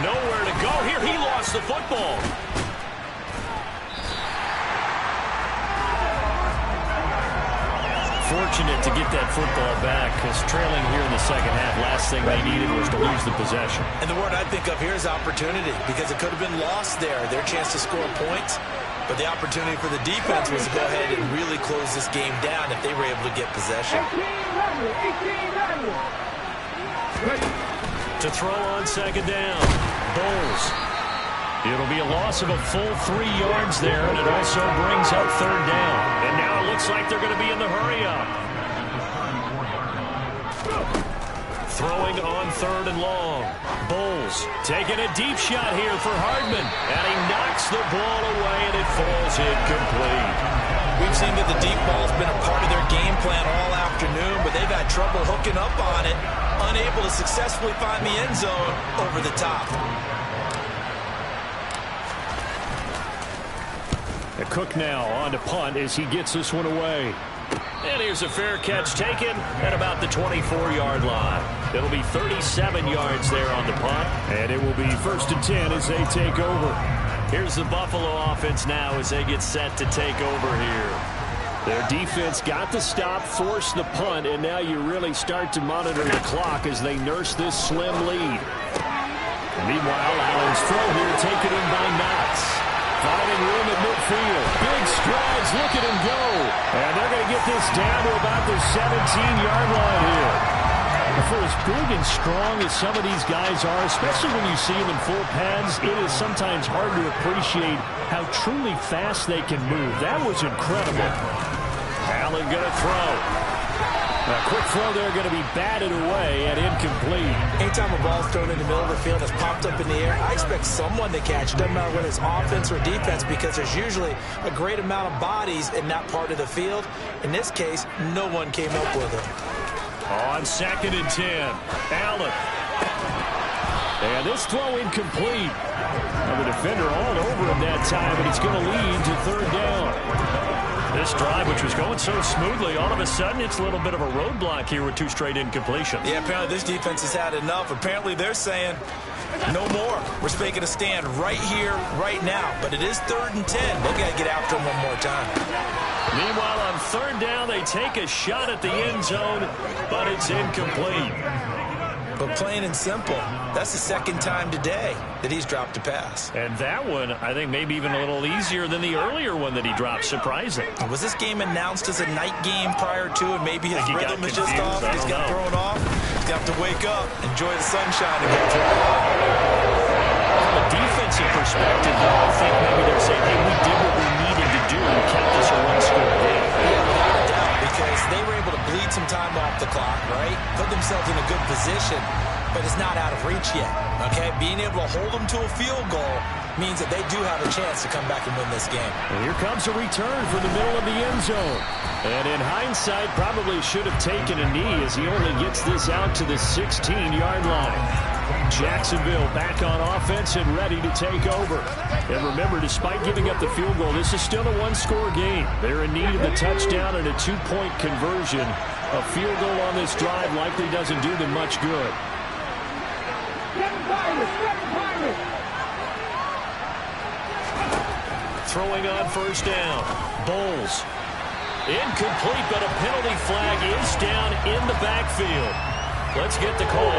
Nowhere to go here. He lost the football. Fortunate to get that football back, because trailing here in the 2nd half, last thing they needed was to lose the possession. And the word I think of here is opportunity, because it could have been lost there. Their chance to score points. But the opportunity for the defense was to go ahead and really close this game down if they were able to get possession. 18 To throw on 2nd down. Bulls. It'll be a loss of a full 3 yards there, and it also brings up 3rd down. And now it looks like they're going to be in the hurry-up. Throwing on 3rd and long. Bulls taking a deep shot here for Hardman. And he knocks the ball away, and it falls incomplete. We've seen that the deep ball's been a part of their game plan all afternoon, but they've had trouble hooking up on it. unable to successfully find the end zone over the top. Cook now on to punt as he gets this one away. And here's a fair catch taken at about the 24-yard line. It'll be 37 yards there on the punt. And it will be 1st and 10 as they take over. Here's the Buffalo offense now as they get set to take over here. Their defense got the stop, forced the punt, and now you really start to monitor the clock as they nurse this slim lead. Meanwhile, Allen's throw here taken in by Knox. Finding room at midfield. Big strides. Look at him go. And they're going to get this down to about the 17-yard line here. For as big and strong as some of these guys are, especially when you see them in full pads, it is sometimes hard to appreciate how truly fast they can move. That was incredible. Allen going to throw. A quick throw there going to be batted away and incomplete. Anytime a ball's thrown in the middle of the field that's popped up in the air, I expect someone to catch. Doesn't matter whether it's offense or defense, because there's usually a great amount of bodies in that part of the field. In this case, no one came up with it. On 2nd and 10, Allen. And this throw incomplete. And the defender all over him that time, but it's going to lead to 3rd down. This drive, which was going so smoothly, all of a sudden it's a little bit of a roadblock here with 2 straight incompletions. Yeah, apparently this defense has had enough. Apparently they're saying no more. We're making a stand right here, right now. But it is 3rd and 10. They've got to get after him one more time. Meanwhile, on 3rd down, they take a shot at the end zone, but it's incomplete. But plain and simple, that's the 2nd time today that he's dropped a pass. And that one, I think, maybe even a little easier than the earlier one that he dropped. Surprising. Was this game announced as a night game prior to, and maybe his rhythm is just off? He's got thrown off. He's got to wake up, enjoy the sunshine, and get through. From a defensive perspective, though, I think maybe they're saying, hey, we did what we needed to do and kept this a 1-score game. Yeah, without a doubt, because they were able to bleed some time off the clock, right? Put themselves in a good position, but it's not out of reach yet, okay? Being able to hold them to a field goal means that they do have a chance to come back and win this game. And here comes a return from the middle of the end zone. And in hindsight, probably should have taken a knee as he only gets this out to the 16-yard line. Jacksonville back on offense and ready to take over. And remember, despite giving up the field goal, this is still a 1-score game. They're in need of a touchdown and a 2-point conversion. A field goal on this drive likely doesn't do them much good. Throwing on 1st down. Bowles. Incomplete, but a penalty flag is down in the backfield. Let's get the call.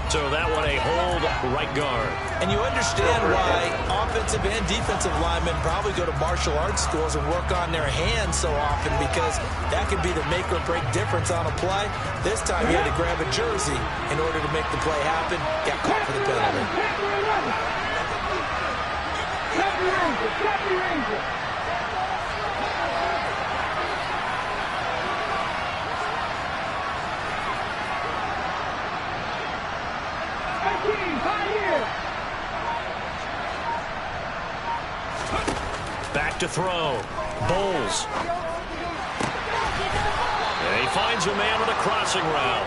So that one a hold right guard. And you understand why offensive and defensive linemen probably go to martial arts schools and work on their hands so often, because that could be the make or break difference on a play. This time he had to grab a jersey in order to make the play happen. Got caught for the penalty. Back to throw. Bowles. And he finds a man on a crossing route.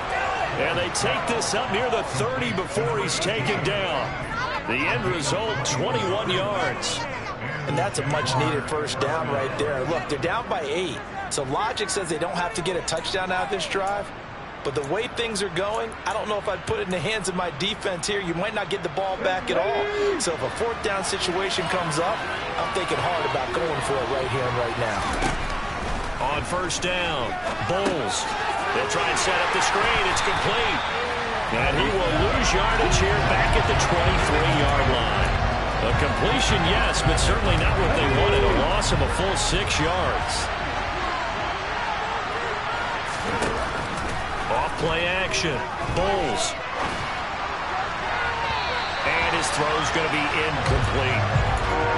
And they take this up near the 30 before he's taken down. The end result, 21 yards. And that's a much-needed 1st down right there. Look, they're down by 8. So logic says they don't have to get a touchdown out of this drive. But the way things are going, I don't know if I'd put it in the hands of my defense here. You might not get the ball back at all. So if a 4th down situation comes up, I'm thinking hard about going for it right here and right now. On 1st down, Bowles. They'll try and set up the screen. It's complete. And he will lose yardage here back at the 23-yard line. A completion, yes, but certainly not what they wanted. A loss of a full 6 yards. Off-play action. Bowles. And his throw's going to be incomplete.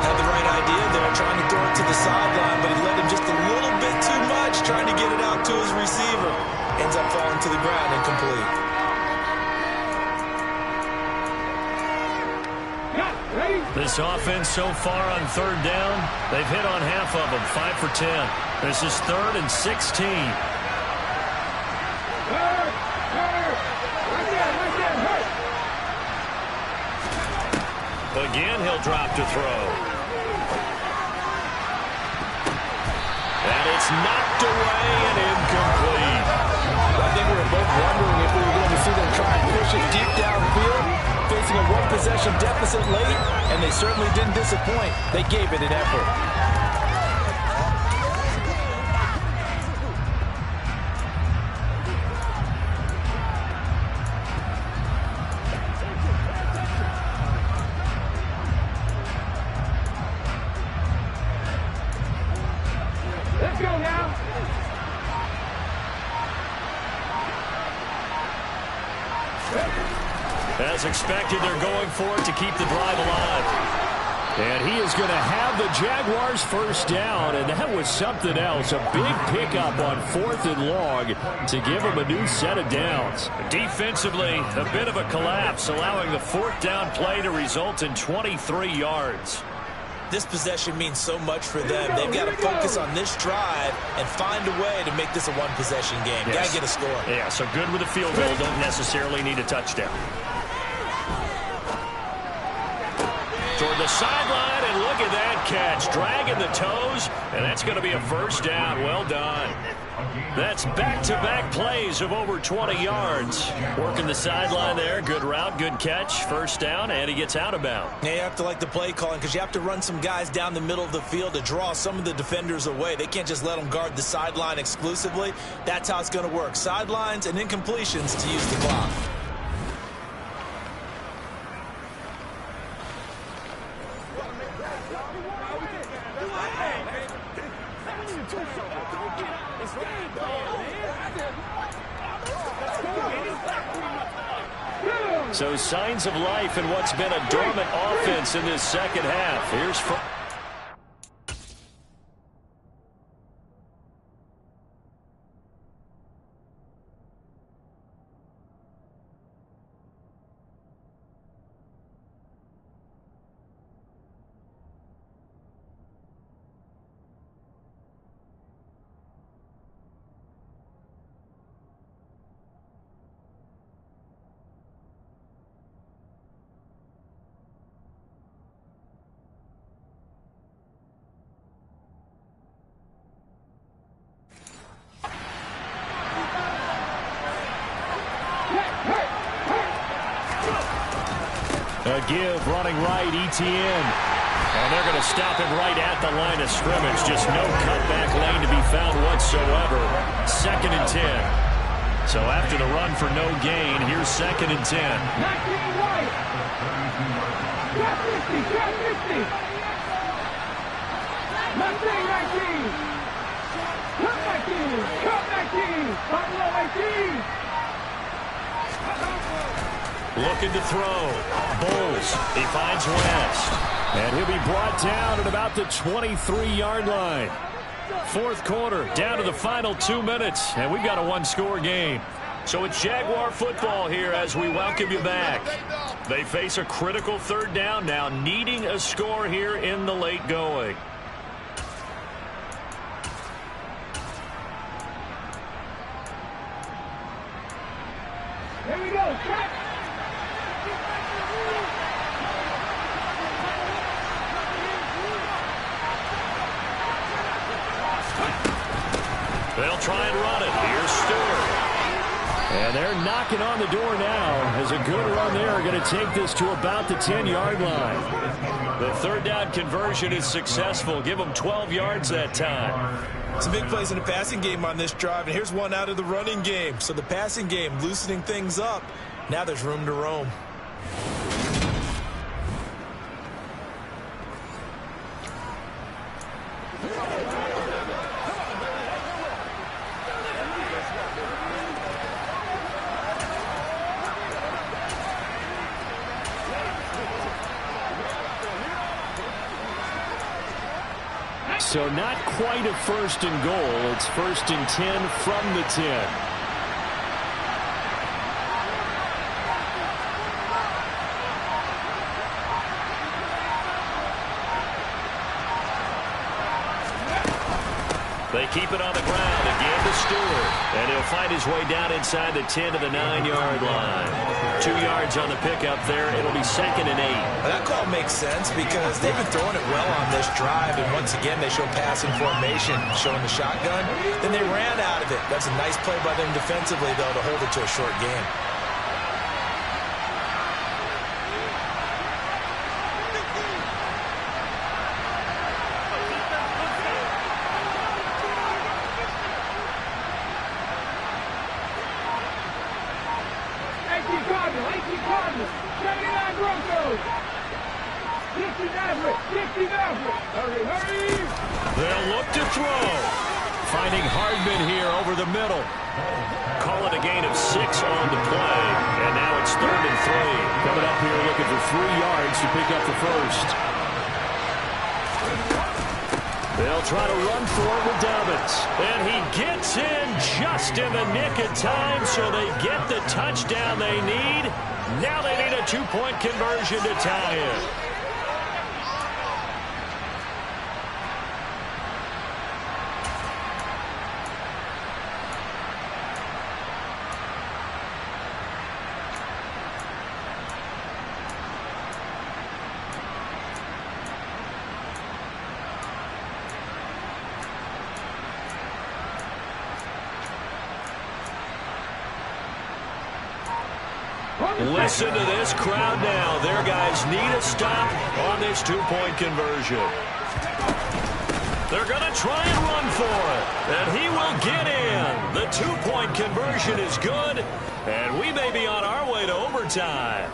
Had the right idea there, trying to throw it to the sideline, but he led him just a little bit too much, trying to get it out to his receiver. Ends up falling to the ground, incomplete. This offense so far on third down, they've hit on half of them, 5 for 10. This is 3rd and 16. Again, he'll drop to throw. And it's knocked away and incomplete. I think we were both wondering if we were going to see them try and push it deep downfield, facing a one-possession deficit late, and they certainly didn't disappoint. They gave it an effort. Let's go now. As expected, they're going for it to keep the drive alive. And he is going to have the Jaguars first down, and that was something else. A big pickup on 4th and long to give them a new set of downs. Defensively, a bit of a collapse, allowing the 4th down play to result in 23 yards. This possession means so much for them. They've got to focus on this drive and find a way to make this a one-possession game. Yes. Got to get a score. Yeah, so good with a field goal. Don't necessarily need a touchdown. Toward the sideline, and look at that catch. Dragging the toes, and that's going to be a first down. Well done. That's back-to-back plays of over 20 yards. Working the sideline there. Good route, good catch. First down, and he gets out of bounds. Yeah, you have to like the play calling because you have to run some guys down the middle of the field to draw some of the defenders away. They can't just let them guard the sideline exclusively. That's how it's going to work. Sidelines and incompletions to use the clock. So signs of life in what's been a dormant offense in this second half. Here's a give, running right, ETN. And they're going to stop him right at the line of scrimmage. Just no cutback lane to be found whatsoever. 2nd and 10. So after the run for no gain, here's 2nd and 10. 19 right. Got 50, got 50. Mustang 19. Cut back in, cut back in. Buffalo 18. Looking to throw. Bowles. He finds West. And he'll be brought down at about the 23-yard line. 4th quarter, down to the final 2 minutes, and we've got a one-score game. So it's Jaguar football here as we welcome you back. They face a critical 3rd down now, needing a score here in the late going. Here we go, track. They'll try and run it. Here's Stewart. And they're knocking on the door now as a good run there are going to take this to about the 10-yard line. The 3rd down conversion is successful. Give them 12 yards that time. Some big plays in the passing game on this drive, and here's one out of the running game. So the passing game loosening things up. Now there's room to roam. So not quite a 1st and goal. It's 1st and 10 from the 10. keep it on the ground. Again to Stewart. And he'll find his way down inside the 10 to the 9-yard line. 2 yards on the pickup there. It'll be 2nd and 8. That call makes sense because they've been throwing it well on this drive. And once again, they show passing formation, showing the shotgun. Then they ran out of it. That's a nice play by them defensively, though, to hold it to a short game. They'll look to throw. Finding Hardman here over the middle. Call it a gain of 6 on the play. And now it's 3rd and 3. Coming up here looking for 3 yards to pick up the first. They'll try to run for it with Dobbins. And he gets in just in the nick of time, so they get the touchdown they need. Now they need a 2-point conversion to tie it. Listen to this crowd now. Their guys need a stop on this 2-point conversion. They're going to try and run for it. And he will get in. The 2-point conversion is good. And we may be on our way to overtime.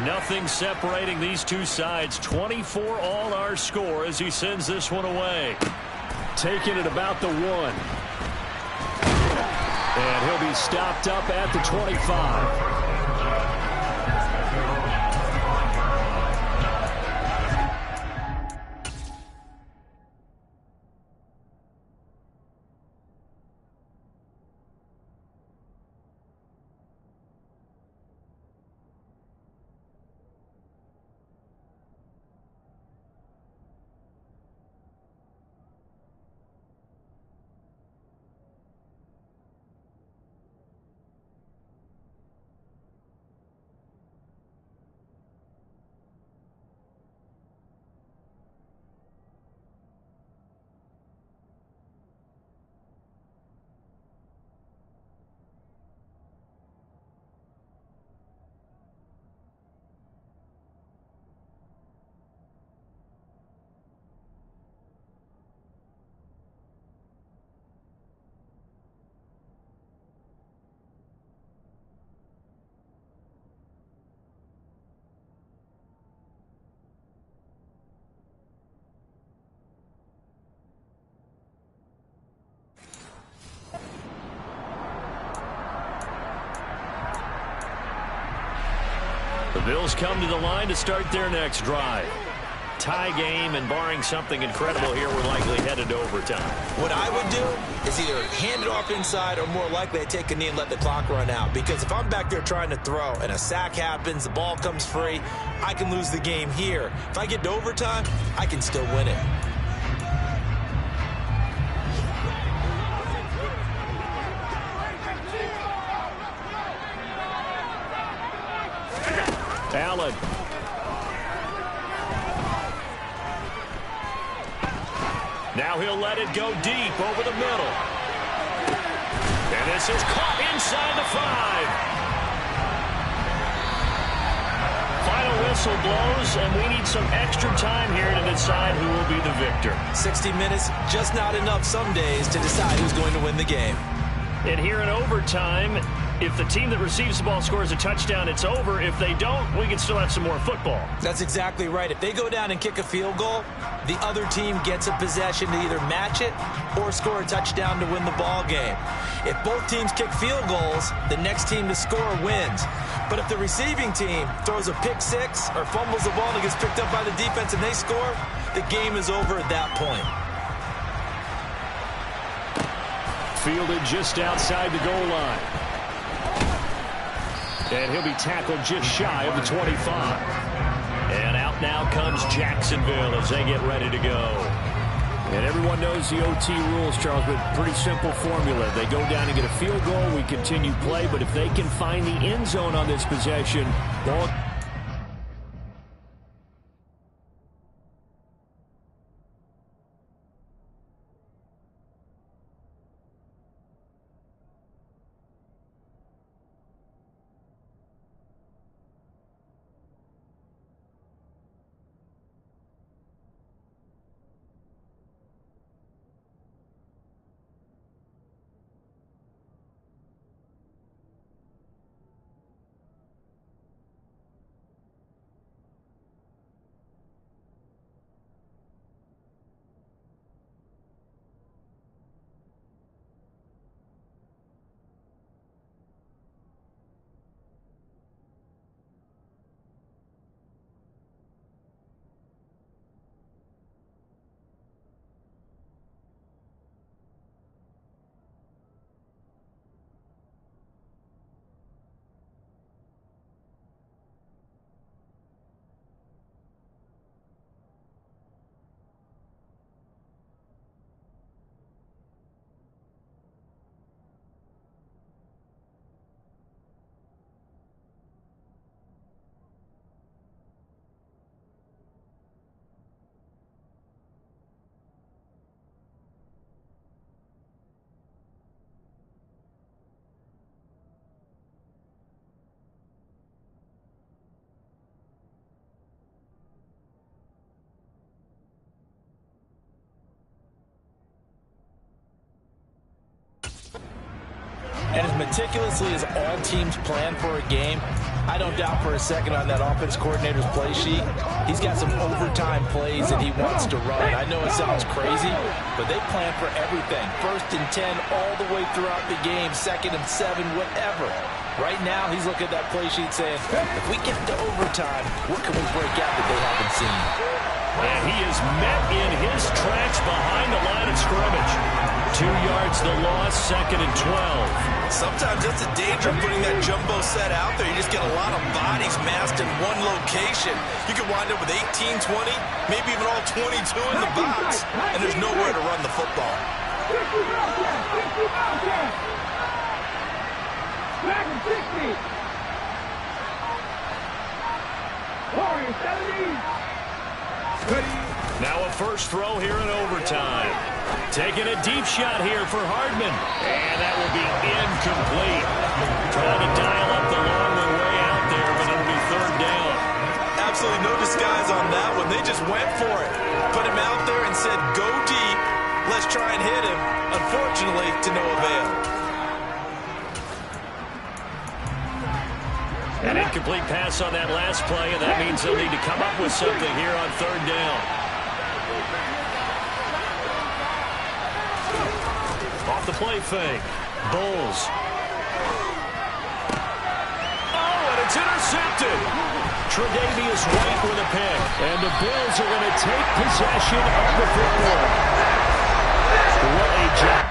Nothing separating these two sides. 24 all our score as he sends this one away. Taking it about the 1. And he'll be stopped up at the 25. The Bills come to the line to start their next drive. Tie game, and barring something incredible here, we're likely headed to overtime. What I would do is either hand it off inside or more likely I take a knee and let the clock run out. Because if I'm back there trying to throw and a sack happens, the ball comes free, I can lose the game here. If I get to overtime, I can still win it. Allen. Now he'll let it go deep over the middle. And this is caught inside the 5. Final whistle blows, and we need some extra time here to decide who will be the victor. 60 minutes, just not enough some days to decide who's going to win the game. And here in overtime, If the team that receives the ball scores a touchdown, it's over. If they don't, we can still have some more football. That's exactly right. If they go down and kick a field goal, the other team gets a possession to either match it or score a touchdown to win the ball game. If both teams kick field goals, the next team to score wins. But if the receiving team throws a pick six or fumbles the ball and it gets picked up by the defense and they score, the game is over at that point. Fielded just outside the goal line. And he'll be tackled just shy of the 25. And out now comes Jacksonville as they get ready to go. And everyone knows the OT rules, Charles, but pretty simple formula. They go down and get a field goal, we continue play, but if they can find the end zone on this possession, ball... And as meticulously as all teams plan for a game, I don't doubt for a second on that offense coordinator's play sheet, he's got some overtime plays that he wants to run. I know it sounds crazy, but they plan for everything. 1st and 10 all the way throughout the game, 2nd and 7, whatever. Right now, he's looking at that play sheet saying, if we get to overtime, what can we break out that they haven't seen? And he is met in his tracks behind the line of scrimmage. 2 yards the loss, 2nd and 12. Sometimes that's the danger of putting that jumbo set out there. You just get a lot of bodies massed in one location. You could wind up with 18, 20, maybe even all 22 in the box, and there's nowhere to run the football. Back to 60. Warriors 70. Now a first throw here in overtime. Taking a deep shot here for Hardman. And that will be incomplete. Trying to dial up the long one way out there, but it'll be 3rd down. Absolutely no disguise on that one. They just went for it. Put him out there and said, go deep. Let's try and hit him. Unfortunately, to no avail. An incomplete pass on that last play, and that means they'll need to come up with something here on 3rd down. Off the play fake. Bulls. Oh, and it's intercepted. Tre'Davious White with a pick. And the Bills are going to take possession of the football. What a job.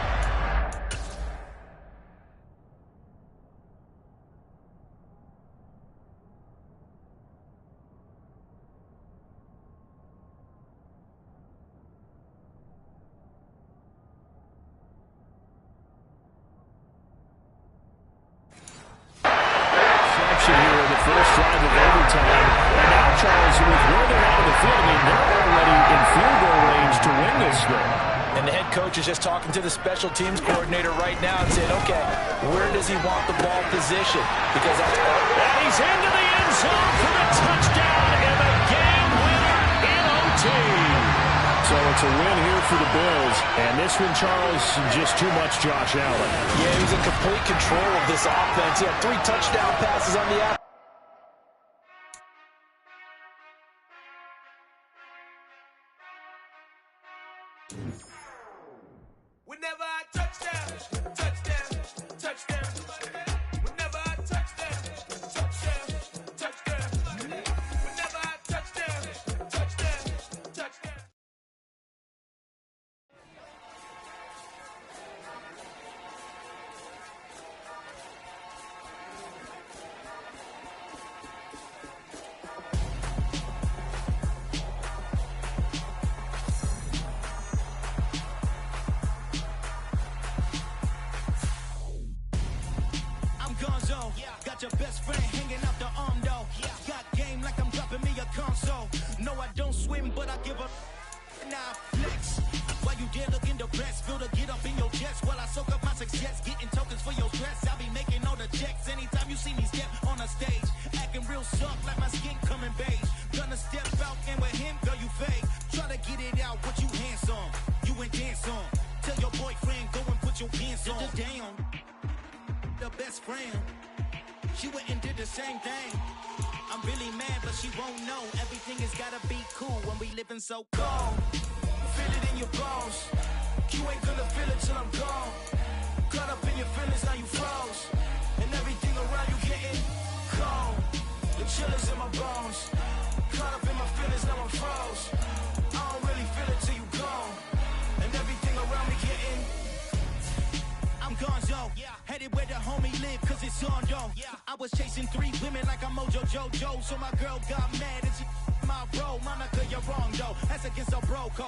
Is just talking to the special teams coordinator right now and saying, okay, where does he want the ball positioned? Because that's all. And he's into the end zone for the touchdown and the game winner in OT. So a It's a win here for the Bills. And this one, Charles, just too much Josh Allen. Yeah, he was in complete control of this offense. He had 3 touchdown passes on the app. Whenever I touchdown, touchdown, touchdown. Whenever I touchdown, touchdown, touchdown. Whenever I touchdown, touchdown, touchdown. Gonzo, got your best friend hanging out the arm though. Got game like I'm dropping me a console. No, I don't swim, but I give up. Now flex. While you dare look in the breast, feel the get up in your chest while I soak up my success, getting tokens for your stress. I'll be making all the checks anytime you see me step on a stage, acting real soft like my skin coming beige. Gonna step out and with him, girl, you fake. Try to get it out, what you handsome, you ain't dance on. Tell your boyfriend go and put your pants on. Down. The best friend, she went and did the same thing. I'm really mad, but she won't know. Everything has gotta be cool when we living so cold. Feel it in your bones. You ain't gonna feel it till I'm gone. Caught up in your feelings, now you froze. And everything around you getting cold. The chill is in my bones. Caught up in my feelings, now I'm froze. I don't really feel it till you gone. And everything around me getting. I'm Gonzo, headed where the homie live, cause it's on, yo. I was chasing 3 women like I'm Mojo Jojo, so my girl got mad and she my bro. Monica, you're wrong, though. That's against a bro code.